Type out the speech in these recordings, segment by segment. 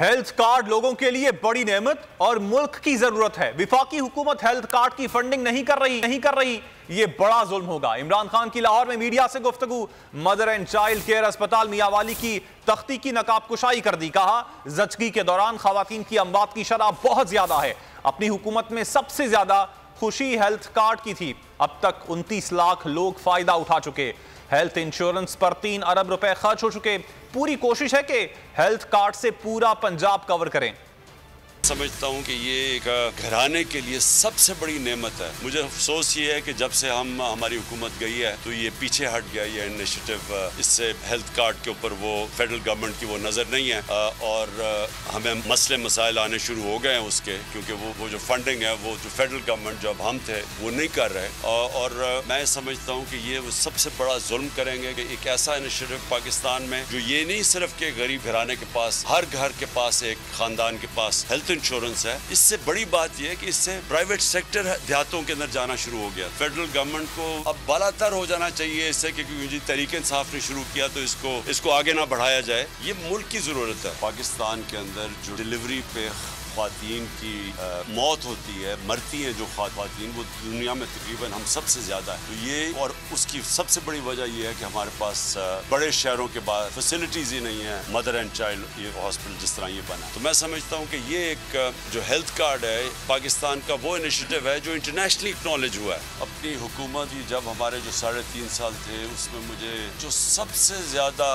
Health card لوگوں کے لیے بڑی نعمت اور ملک کی ضرورت ہے۔ وفاقی حکومت ہیلتھ کارڈ کی فنڈنگ نہیں کر رہی، یہ بڑا ظلم ہوگا۔ عمران خان کی لاہور میں میڈیا سے گفتگو، مدر اینڈ چائلڈ کیئر اسپتال میاں والی کی تختی کی نقاب کشائی کر دی۔ کہا زچگی کے دوران خواتین کی اموات کی شرح بہت زیادہ ہے۔ اپنی حکومت میں سب سے زیادہ خوشی ہیلتھ کارڈ کی تھی، اب تک 29 لاکھ لوگ فائدہ اٹھا چکے۔ ہیلتھ انشورنس پر 3 ارب روپے خرچ ہو چکے۔ پوری کوشش ہے کہ ہیلتھ کارڈ سے پورا پنجاب کور کریں۔ سمجھتا ہوں کہ یہ ایک گھرانے کے لیے سب سے بڑی نعمت ہے۔ مجھے افسوس یہ ہے کہ جب سے ہماری حکومت گئی ہے تو یہ پیچھے ہٹ گیا یہ انیشیٹو۔ اس سے ہیلتھ کارڈ کے اوپر وہ فیڈرل گورنمنٹ کی وہ نظر نہیں ہے، اور ہمیں مسئلے مسائل آنے شروع ہو گئے ہیں اس کے، کیونکہ وہ جو فنڈنگ ہے وہ جو فیڈرل گورنمنٹ جب ہم تھے وہ نہیں کر رہے، اور میں سمجھتا ہوں کہ یہ وہ سب سے بڑا ظلم کریں گے کہ ایک ایسا انیشیٹو پاکستان میں جو یہ نہیں صرف کہ غریب گھرانے کے پاس، ہر گھر کے پاس، ایک خاندان کے پاس ہیلتھ انشورنس ہے۔ اس سے بڑی بات یہ ہے کہ اس سے پرائیویٹ سیکٹر دیہاتوں کے اندر جانا شروع ہو گیا۔ فیڈرل گورنمنٹ کو اب بالا تر ہو جانا چاہیے اس سے، کیونکہ تحریک انصاف نے شروع کیا تو اس کو آگے نہ بڑھایا جائے۔ یہ ملک کی ضرورت ہے۔ پاکستان کے اندر جو ڈیلیوری پہ خواتین کی موت ہوتی ہے، مرتی ہیں جو خواتین، وہ دنیا میں تقریباً ہم سب سے زیادہ ہے۔ تو یہ، اور اس کی سب سے بڑی وجہ یہ ہے کہ ہمارے پاس بڑے شہروں کے بعد فیسلٹیز ہی نہیں ہیں۔ مدر اینڈ چائلڈ یہ ہاسپٹل جس طرح یہ بنا، تو میں سمجھتا ہوں کہ یہ ایک جو ہیلتھ کارڈ ہے پاکستان کا، وہ انیشیٹو ہے جو انٹرنیشنلی اکنالج ہوا ہے۔ اپنی حکومت کی جب ہمارے جو 3.5 سال تھے، اس میں مجھے جو سب سے زیادہ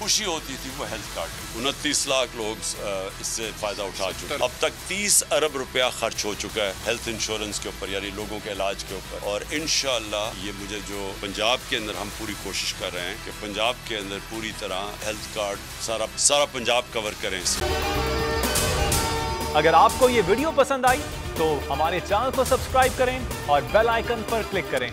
خوشی ہوتی تھی وہ ہیلتھ کارڈ۔ 29 لاکھ لوگ اس سے فائدہ اٹھا چکے۔ اب تک 30 ارب روپیہ خرچ ہو چکا ہے ہیلتھ انشورنس کے اوپر، یعنی لوگوں کے علاج کے اوپر، اور انشاءاللہ یہ مجھے جو پنجاب کے اندر ہم پوری کوشش کر رہے ہیں کہ پنجاب کے اندر پوری طرح ہیلتھ کارڈ سارا پنجاب کور کریں۔ اگر آپ کو یہ ویڈیو پسند آئی تو ہمارے چینل کو سبسکرائب کریں اور بیل آئیکن پر کلک کریں۔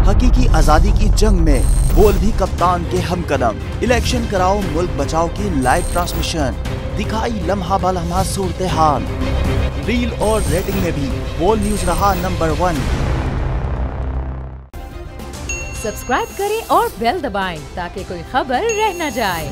حقیقی آزادی کی جنگ میں بول بھی کپتان کے ہم قدم۔ الیکشن کراؤ ملک بچاؤ کی لائیو ٹرانسمیشن، دکھائی لمحہ بلمحہ صورتحال، ریل اور ریٹنگ میں بھی بول نیوز رہا نمبر 1۔ سبسکرائب کریں اور بیل دبائیں تاکہ کوئی خبر رہ نہ جائے۔